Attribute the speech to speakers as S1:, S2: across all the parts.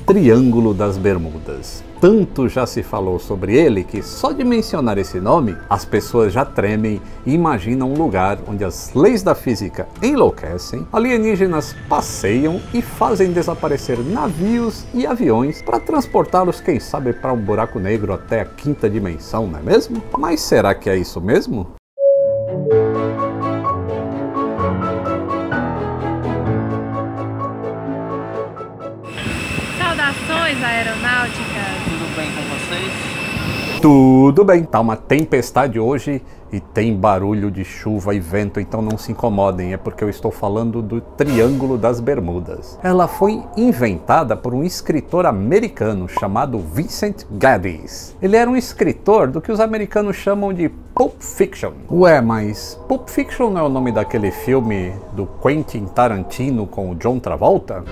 S1: Triângulo das Bermudas. Tanto já se falou sobre ele que só de mencionar esse nome, as pessoas já tremem e imaginam um lugar onde as leis da física enlouquecem, alienígenas passeiam e fazem desaparecer navios e aviões para transportá-los, quem sabe, para um buraco negro até a quinta dimensão, não é mesmo? Mas será que é isso mesmo?
S2: Saudações aeronáuticas!
S3: Tudo bem com vocês?
S1: Tudo bem, tá uma tempestade hoje e tem barulho de chuva e vento, então não se incomodem, é porque eu estou falando do Triângulo das Bermudas. Ela foi inventada por um escritor americano chamado Vincent Gaddis. Ele era um escritor do que os americanos chamam de Pulp Fiction. Ué, mas Pulp Fiction não é o nome daquele filme do Quentin Tarantino com o John Travolta?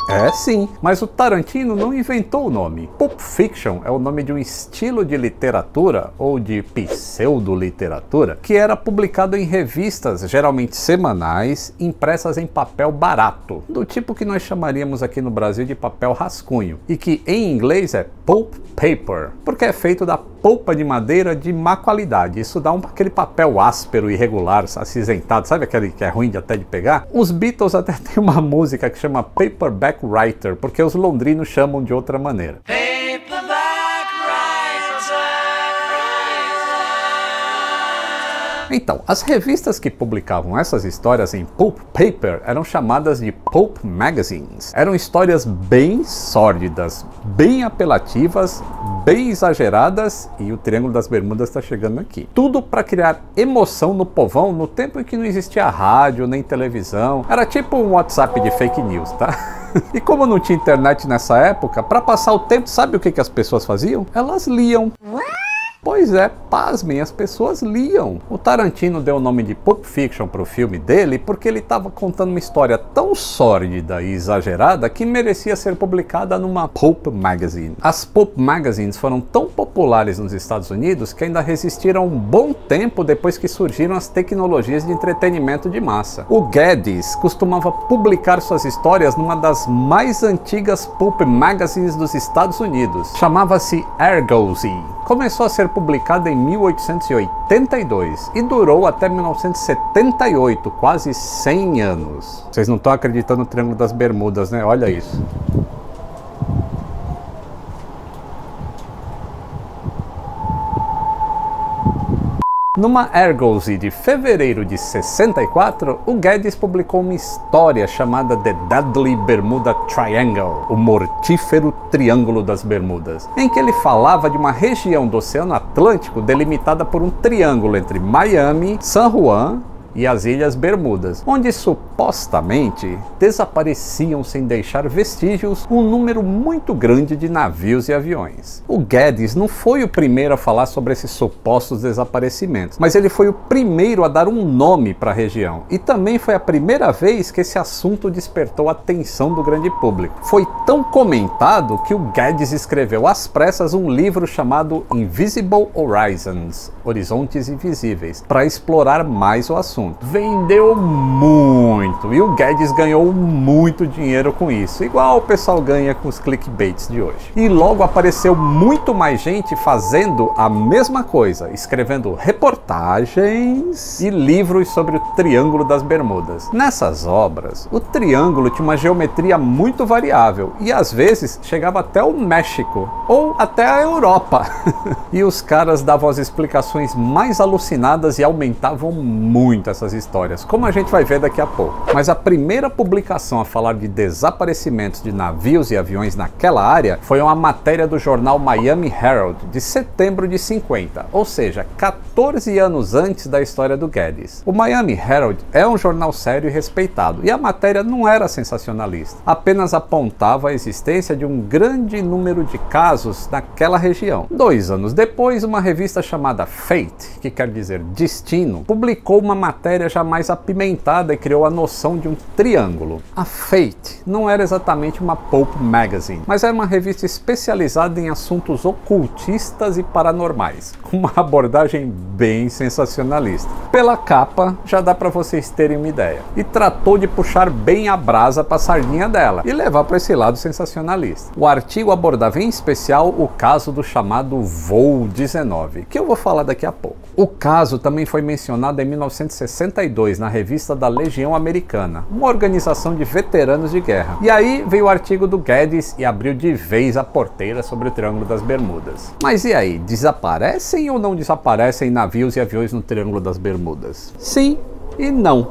S1: É sim, mas o Tarantino não inventou o nome. Pulp Fiction é o nome de um estilo de literatura, ou de pseudo-literatura, que era publicado em revistas, geralmente semanais, impressas em papel barato, do tipo que nós chamaríamos aqui no Brasil de papel rascunho, e que em inglês é pulp paper, porque é feito da polpa de madeira de má qualidade. Isso dá aquele papel áspero, irregular, acinzentado, sabe aquele que é ruim até de pegar? Os Beatles até tem uma música que chama Paperback Writer, porque os londrinos chamam de outra maneira. Então, as revistas que publicavam essas histórias em pulp paper eram chamadas de pulp magazines. Eram histórias bem sórdidas, bem apelativas, bem exageradas, e o Triângulo das Bermudas está chegando aqui. Tudo para criar emoção no povão no tempo em que não existia rádio nem televisão. Era tipo um WhatsApp de fake news, tá? E como não tinha internet nessa época, para passar o tempo, sabe o que as pessoas faziam? Elas liam. Pois é, pasmem, as pessoas liam. O Tarantino deu o nome de Pulp Fiction para o filme dele porque ele estava contando uma história tão sórdida e exagerada que merecia ser publicada numa Pulp Magazine. As Pulp Magazines foram tão populares nos Estados Unidos que ainda resistiram um bom tempo depois que surgiram as tecnologias de entretenimento de massa. O Gaddis costumava publicar suas histórias numa das mais antigas Pulp Magazines dos Estados Unidos. Chamava-se Argosy. Começou a ser publicada em 1882 e durou até 1978, quase 100 anos. Vocês não estão acreditando no Triângulo das Bermudas, né? Olha isso. Numa Argosy de fevereiro de 64, o Gaddis publicou uma história chamada The Deadly Bermuda Triangle, o mortífero Triângulo das Bermudas, em que ele falava de uma região do Oceano Atlântico delimitada por um triângulo entre Miami, San Juan e as Ilhas Bermudas, onde supostamente desapareciam sem deixar vestígios um número muito grande de navios e aviões. O Gaddis não foi o primeiro a falar sobre esses supostos desaparecimentos, mas ele foi o primeiro a dar um nome para a região, e também foi a primeira vez que esse assunto despertou a atenção do grande público. Foi tão comentado que o Gaddis escreveu às pressas um livro chamado Invisible Horizons, Horizontes Invisíveis, para explorar mais o assunto. Vendeu muito e o Gaddis ganhou muito dinheiro com isso, igual o pessoal ganha com os clickbaits de hoje. E logo apareceu muito mais gente fazendo a mesma coisa, escrevendo reportagens e livros sobre o Triângulo das Bermudas. Nessas obras, o triângulo tinha uma geometria muito variável e às vezes chegava até o México ou até a Europa. E os caras davam as explicações mais alucinadas e aumentavam muito essas histórias, como a gente vai ver daqui a pouco. Mas a primeira publicação a falar de desaparecimentos de navios e aviões naquela área foi uma matéria do jornal Miami Herald de setembro de 50, ou seja, 14 anos antes da história do Gaddis. O Miami Herald é um jornal sério e respeitado, e a matéria não era sensacionalista, apenas apontava a existência de um grande número de casos naquela região. 2 anos depois, uma revista chamada Fate, que quer dizer destino, publicou uma matéria matéria já mais apimentada e criou a noção de um triângulo. A Fate não era exatamente uma pulp magazine, mas era uma revista especializada em assuntos ocultistas e paranormais, com uma abordagem bem sensacionalista. Pela capa, já dá para vocês terem uma ideia. E tratou de puxar bem a brasa para a sardinha dela e levar para esse lado sensacionalista. O artigo abordava em especial o caso do chamado Voo 19, que eu vou falar daqui a pouco. O caso também foi mencionado em 1962 na revista da Legião Americana, uma organização de veteranos de guerra. E aí veio o artigo do Guedes e abriu de vez a porteira sobre o Triângulo das Bermudas. Mas e aí, desaparecem ou não desaparecem navios e aviões no Triângulo das Bermudas? Sim e não.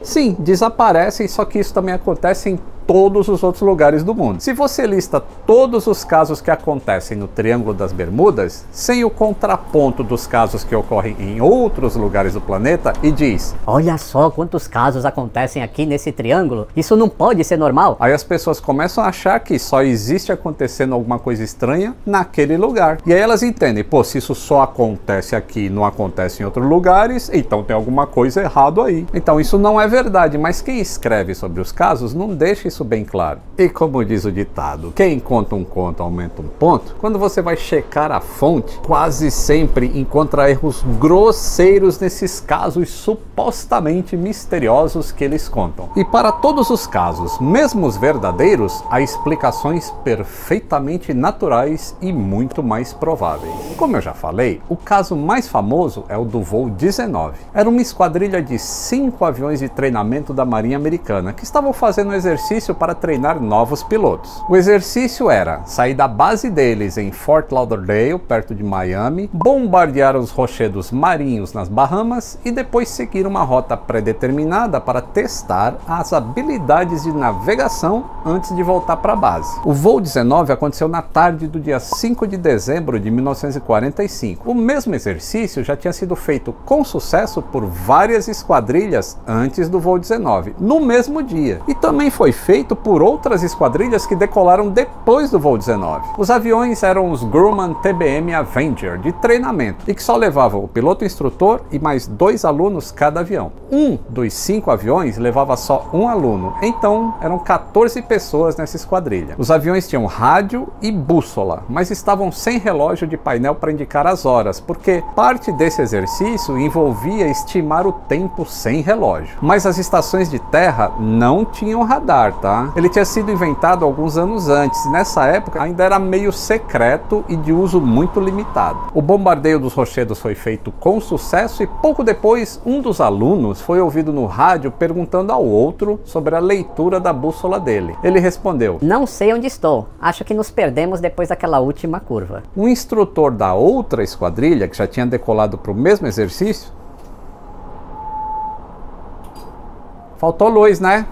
S1: Sim, desaparecem, só que isso também acontece em todos os outros lugares do mundo. Se você lista todos os casos que acontecem no Triângulo das Bermudas, sem o contraponto dos casos que ocorrem em outros lugares do planeta, e diz:
S3: olha só quantos casos acontecem aqui nesse triângulo, isso não pode ser normal.
S1: Aí as pessoas começam a achar que só existe acontecendo alguma coisa estranha naquele lugar. E aí elas entendem, pô, se isso só acontece aqui e não acontece em outros lugares, então tem alguma coisa errada aí. Então isso não é verdade, mas quem escreve sobre os casos não deixa isso bem claro. E como diz o ditado, quem conta um conto aumenta um ponto. Quando você vai checar a fonte, quase sempre encontra erros grosseiros nesses casos supostamente misteriosos que eles contam. E para todos os casos, mesmo os verdadeiros, há explicações perfeitamente naturais e muito mais prováveis. Como eu já falei, o caso mais famoso é o do Voo 19. Era uma esquadrilha de 5 aviões de treinamento da Marinha Americana que estavam fazendo um exercício para treinar novos pilotos. O exercício era sair da base deles em Fort Lauderdale, perto de Miami, bombardear os rochedos marinhos nas Bahamas e depois seguir uma rota pré-determinada para testar as habilidades de navegação antes de voltar para a base. O voo 19 aconteceu na tarde do dia 5 de dezembro de 1945. O mesmo exercício já tinha sido feito com sucesso por várias esquadrilhas antes do voo 19, no mesmo dia, e também foi feito por outras esquadrilhas que decolaram depois do voo 19. Os aviões eram os Grumman TBM Avenger de treinamento e que só levavam o piloto instrutor e mais 2 alunos cada avião. Um dos 5 aviões levava só um aluno, então eram 14 pessoas nessa esquadrilha. Os aviões tinham rádio e bússola, mas estavam sem relógio de painel para indicar as horas, porque parte desse exercício envolvia estimar o tempo sem relógio. Mas as estações de terra não tinham radar, tá? Ele tinha sido inventado alguns anos antes e nessa época ainda era meio secreto e de uso muito limitado. O bombardeio dos rochedos foi feito com sucesso e pouco depois um dos alunos foi ouvido no rádio perguntando ao outro sobre a leitura da bússola dele. Ele respondeu:
S3: não sei onde estou, acho que nos perdemos depois daquela última curva.
S1: Um instrutor da outra esquadrilha, que já tinha decolado para o mesmo exercício... Faltou luz, né?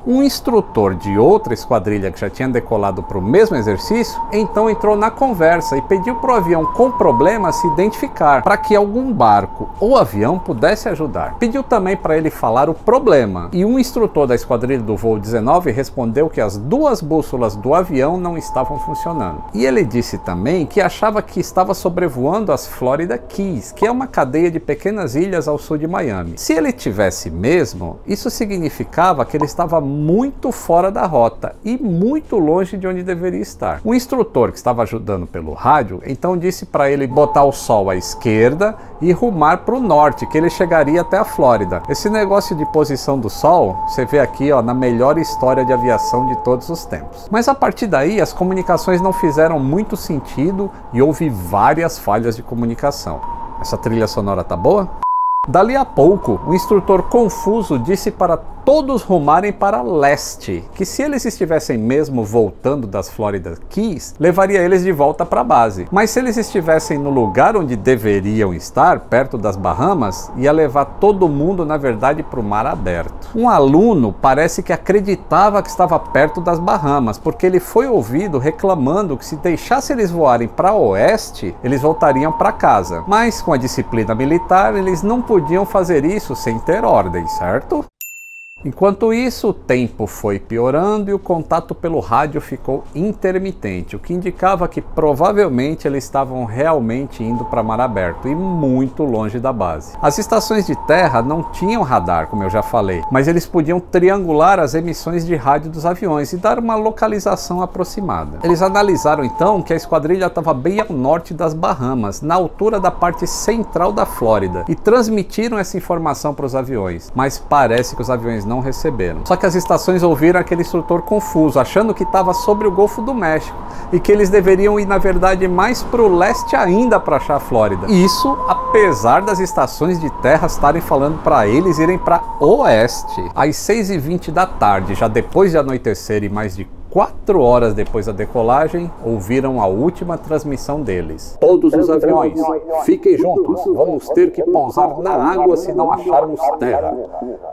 S1: Um instrutor de outra esquadrilha que já tinha decolado para o mesmo exercício, então entrou na conversa e pediu para o avião com problema se identificar, para que algum barco ou avião pudesse ajudar. Pediu também para ele falar o problema, e um instrutor da esquadrilha do voo 19 respondeu que as 2 bússolas do avião não estavam funcionando. E ele disse também que achava que estava sobrevoando as Florida Keys, que é uma cadeia de pequenas ilhas ao sul de Miami. Se ele tivesse mesmo, isso significava que ele estava muito fora da rota e muito longe de onde deveria estar. O instrutor que estava ajudando pelo rádio então disse para ele botar o sol à esquerda e rumar para o norte, que ele chegaria até a Flórida. Esse negócio de posição do sol, você vê aqui, ó, na melhor história de aviação de todos os tempos. Mas a partir daí as comunicações não fizeram muito sentido e houve várias falhas de comunicação. Essa trilha sonora tá boa? Dali a pouco, o instrutor confuso disse para todos rumarem para leste, que se eles estivessem mesmo voltando das Florida Keys, levaria eles de volta para a base. Mas se eles estivessem no lugar onde deveriam estar, perto das Bahamas, ia levar todo mundo, na verdade, para o mar aberto. Um aluno parece que acreditava que estava perto das Bahamas, porque ele foi ouvido reclamando que se deixasse eles voarem para oeste, eles voltariam para casa. Mas com a disciplina militar, eles não podiam fazer isso sem ter ordem, certo? Enquanto isso, o tempo foi piorando e o contato pelo rádio ficou intermitente, o que indicava que provavelmente eles estavam realmente indo para mar aberto e muito longe da base. As estações de terra não tinham radar, como eu já falei, mas eles podiam triangular as emissões de rádio dos aviões e dar uma localização aproximada. Eles analisaram então que a esquadrilha estava bem ao norte das Bahamas, na altura da parte central da Flórida, e transmitiram essa informação para os aviões, mas parece que os aviões não receberam. Só que as estações ouviram aquele instrutor confuso, achando que estava sobre o Golfo do México e que eles deveriam ir, na verdade, mais para o leste ainda para achar a Flórida. Isso apesar das estações de terra estarem falando para eles irem para oeste. Às 6h20 da tarde, já depois de anoitecer e mais de 4 horas depois da decolagem, ouviram a última transmissão deles. Todos os aviões, fiquem juntos, vamos ter que pousar na água se não acharmos terra.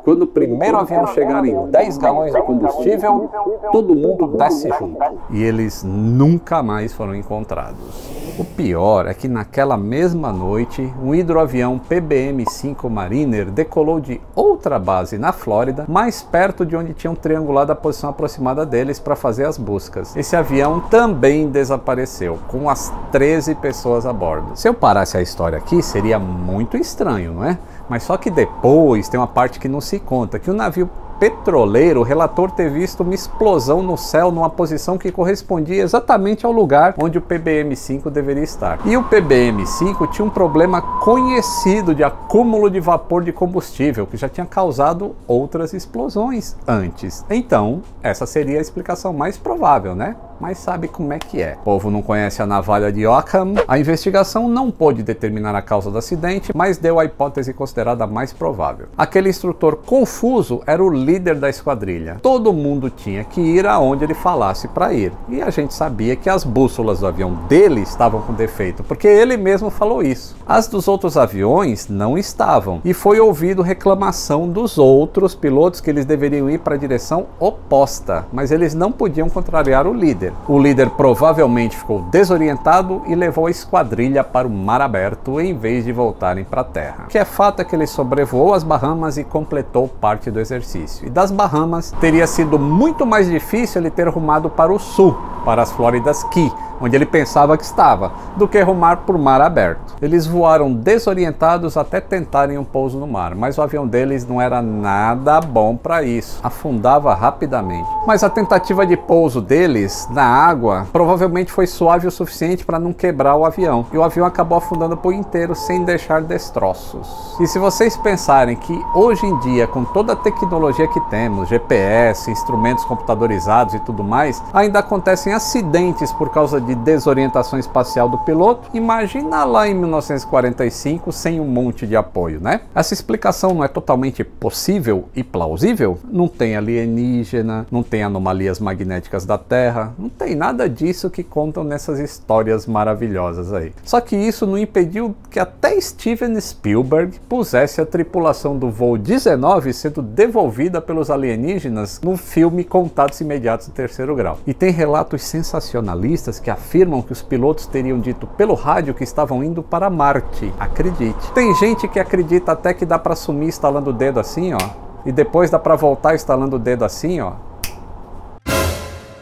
S1: Quando o primeiro avião chegar em 10 galões de combustível, todo mundo desce junto. E eles nunca mais foram encontrados. O pior é que naquela mesma noite, um hidroavião PBM-5 Mariner decolou de outra base na Flórida, mais perto de onde tinham triangulado a posição aproximada deles para fazer as buscas. Esse avião também desapareceu, com as 13 pessoas a bordo. Se eu parasse a história aqui, seria muito estranho, não é? Mas só que depois tem uma parte que não se conta, que o navio petroleiro relatou ter visto uma explosão no céu numa posição que correspondia exatamente ao lugar onde o PBM-5 deveria estar. E o PBM-5 tinha um problema conhecido de acúmulo de vapor de combustível, que já tinha causado outras explosões antes. Então, essa seria a explicação mais provável, né? Mas sabe como é que é. O povo não conhece a navalha de Ockham. A investigação não pôde determinar a causa do acidente, mas deu a hipótese considerada mais provável. Aquele instrutor confuso era o líder da esquadrilha. Todo mundo tinha que ir aonde ele falasse para ir. E a gente sabia que as bússolas do avião dele estavam com defeito, porque ele mesmo falou isso. As dos outros aviões não estavam. E foi ouvido reclamação dos outros pilotos que eles deveriam ir para a direção oposta, mas eles não podiam contrariar o líder. O líder provavelmente ficou desorientado e levou a esquadrilha para o mar aberto em vez de voltarem para a terra. O que é fato é que ele sobrevoou as Bahamas e completou parte do exercício. E das Bahamas teria sido muito mais difícil ele ter rumado para o sul, para as Floridas Key, onde ele pensava que estava, do que rumar por mar aberto. Eles voaram desorientados até tentarem um pouso no mar, mas o avião deles não era nada bom para isso, afundava rapidamente. Mas a tentativa de pouso deles na água provavelmente foi suave o suficiente para não quebrar o avião, e o avião acabou afundando por inteiro sem deixar destroços. E se vocês pensarem que hoje em dia, com toda a tecnologia que temos, GPS, instrumentos computadorizados e tudo mais, ainda acontecem acidentes por causa de desorientação espacial do piloto, imagina lá em 1945 sem um monte de apoio, né? Essa explicação não é totalmente possível e plausível? Não tem alienígena, não tem anomalias magnéticas da Terra, não tem nada disso que contam nessas histórias maravilhosas aí. Só que isso não impediu que até Steven Spielberg pusesse a tripulação do voo 19 sendo devolvida pelos alienígenas no filme Contatos Imediatos do Terceiro Grau. E tem relatos sensacionalistas que afirmam que os pilotos teriam dito pelo rádio que estavam indo para Marte. Acredite. Tem gente que acredita até que dá para sumir instalando o dedo assim, ó, e depois dá para voltar instalando o dedo assim, ó.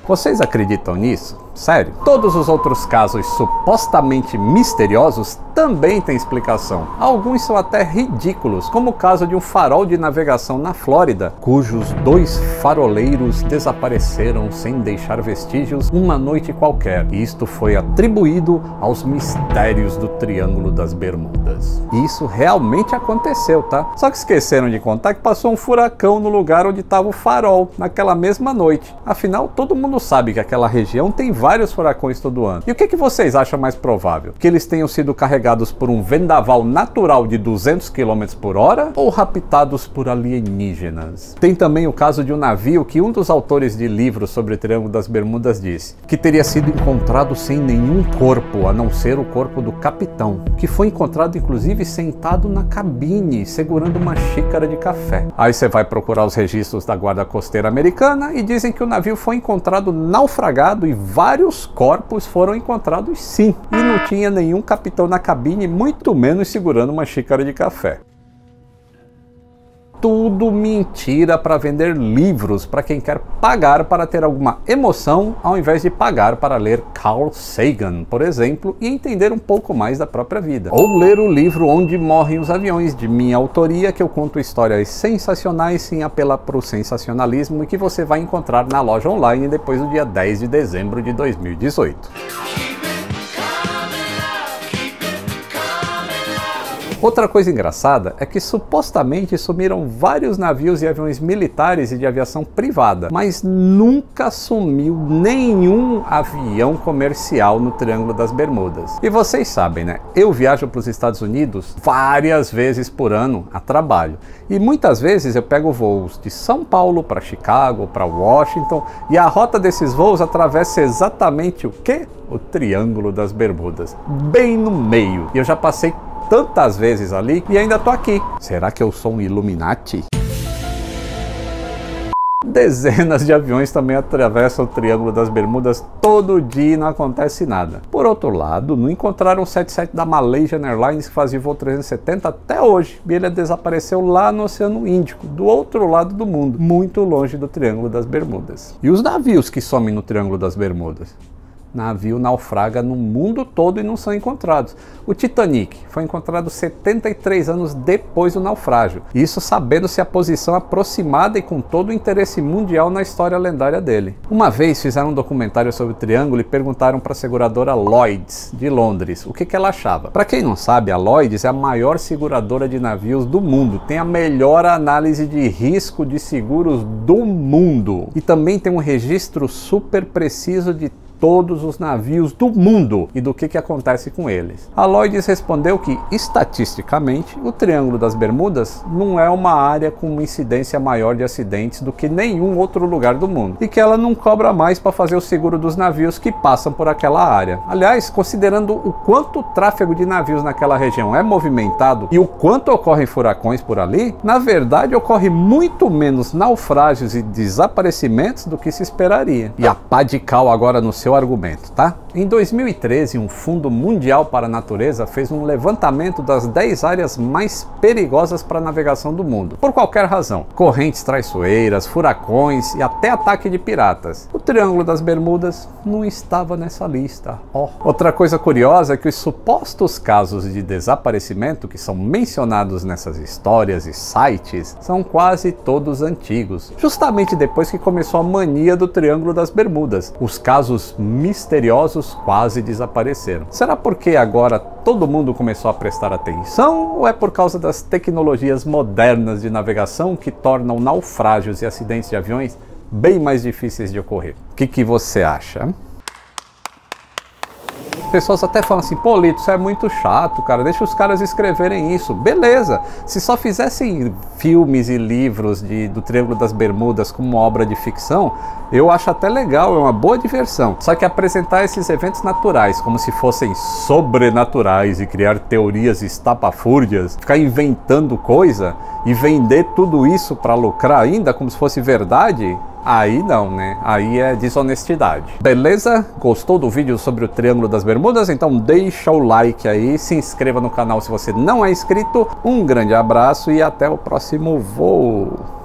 S1: Vocês acreditam nisso? Sério? Todos os outros casos supostamente misteriosos também têm explicação. Alguns são até ridículos, como o caso de um farol de navegação na Flórida, cujos 2 faroleiros desapareceram sem deixar vestígios uma noite qualquer. Isto foi atribuído aos mistérios do Triângulo das Bermudas. E isso realmente aconteceu, tá? Só que esqueceram de contar que passou um furacão no lugar onde estava o farol, naquela mesma noite. Afinal, todo mundo sabe que aquela região tem vários furacões todo ano. E o que vocês acham mais provável? Que eles tenham sido carregados por um vendaval natural de 200 km por hora ou raptados por alienígenas? Tem também o caso de um navio que um dos autores de livros sobre o Triângulo das Bermudas disse que teria sido encontrado sem nenhum corpo, a não ser o corpo do capitão, que foi encontrado inclusive sentado na cabine, segurando uma xícara de café. Aí você vai procurar os registros da Guarda Costeira Americana e dizem que o navio foi encontrado naufragado e vários corpos foram encontrados sim. E não tinha nenhum capitão na cabine, muito menos segurando uma xícara de café. tudo mentira para vender livros para quem quer pagar para ter alguma emoção, ao invés de pagar para ler Carl Sagan, por exemplo, e entender um pouco mais da própria vida. Ou ler o livro Onde Morrem os Aviões, de minha autoria, que eu conto histórias sensacionais sem apelar para o sensacionalismo e que você vai encontrar na loja online depois do dia 10 de dezembro de 2018. Outra coisa engraçada é que supostamente sumiram vários navios e aviões militares e de aviação privada, mas nunca sumiu nenhum avião comercial no Triângulo das Bermudas. E vocês sabem, né? Eu viajo para os Estados Unidos várias vezes por ano a trabalho. E muitas vezes eu pego voos de São Paulo para Chicago, para Washington, e a rota desses voos atravessa exatamente o quê? O Triângulo das Bermudas, bem no meio. E eu já passei tantas vezes ali e ainda tô aqui. Será que eu sou um Illuminati? Dezenas de aviões também atravessam o Triângulo das Bermudas todo dia e não acontece nada. Por outro lado, não encontraram o 77 da Malaysian Airlines que fazia o voo 370 até hoje. E ele desapareceu lá no Oceano Índico, do outro lado do mundo, muito longe do Triângulo das Bermudas. E os navios que somem no Triângulo das Bermudas? Navio naufraga no mundo todo e não são encontrados. O Titanic foi encontrado 73 anos depois do naufrágio. Isso sabendo-se a posição aproximada e com todo o interesse mundial na história lendária dele. Uma vez fizeram um documentário sobre o Triângulo e perguntaram para a seguradora Lloyd's de Londres o que ela achava. Para quem não sabe, a Lloyd's é a maior seguradora de navios do mundo. Tem a melhor análise de risco de seguros do mundo. E também tem um registro super preciso de todos os navios do mundo e do que acontece com eles. A Lloyd's respondeu que, estatisticamente, o Triângulo das Bermudas não é uma área com uma incidência maior de acidentes do que nenhum outro lugar do mundo, e que ela não cobra mais para fazer o seguro dos navios que passam por aquela área. Aliás, considerando o quanto o tráfego de navios naquela região é movimentado e o quanto ocorrem furacões por ali, na verdade ocorre muito menos naufrágios e desaparecimentos do que se esperaria. E a pá de cal agora no seu argumento, tá? Em 2013, um Fundo Mundial para a Natureza fez um levantamento das 10 áreas mais perigosas para a navegação do mundo, por qualquer razão. Correntes traiçoeiras, furacões e até ataque de piratas. O Triângulo das Bermudas não estava nessa lista. Outra coisa curiosa é que os supostos casos de desaparecimento que são mencionados nessas histórias e sites são quase todos antigos, justamente depois que começou a mania do Triângulo das Bermudas. Os casos misteriosos quase desapareceram. Será porque agora todo mundo começou a prestar atenção, ou é por causa das tecnologias modernas de navegação que tornam naufrágios e acidentes de aviões bem mais difíceis de ocorrer? O que você acha? Pessoas até falam assim, pô, Lito, isso é muito chato, cara, deixa os caras escreverem isso. Beleza, se só fizessem filmes e livros do Triângulo das Bermudas como obra de ficção, eu acho até legal, é uma boa diversão. Só que apresentar esses eventos naturais como se fossem sobrenaturais e criar teorias estapafúrdias, ficar inventando coisa e vender tudo isso para lucrar ainda como se fosse verdade, aí não, né? Aí é desonestidade. Beleza? Gostou do vídeo sobre o Triângulo das Bermudas? Então deixa o like aí, se inscreva no canal se você não é inscrito. Um grande abraço e até o próximo voo.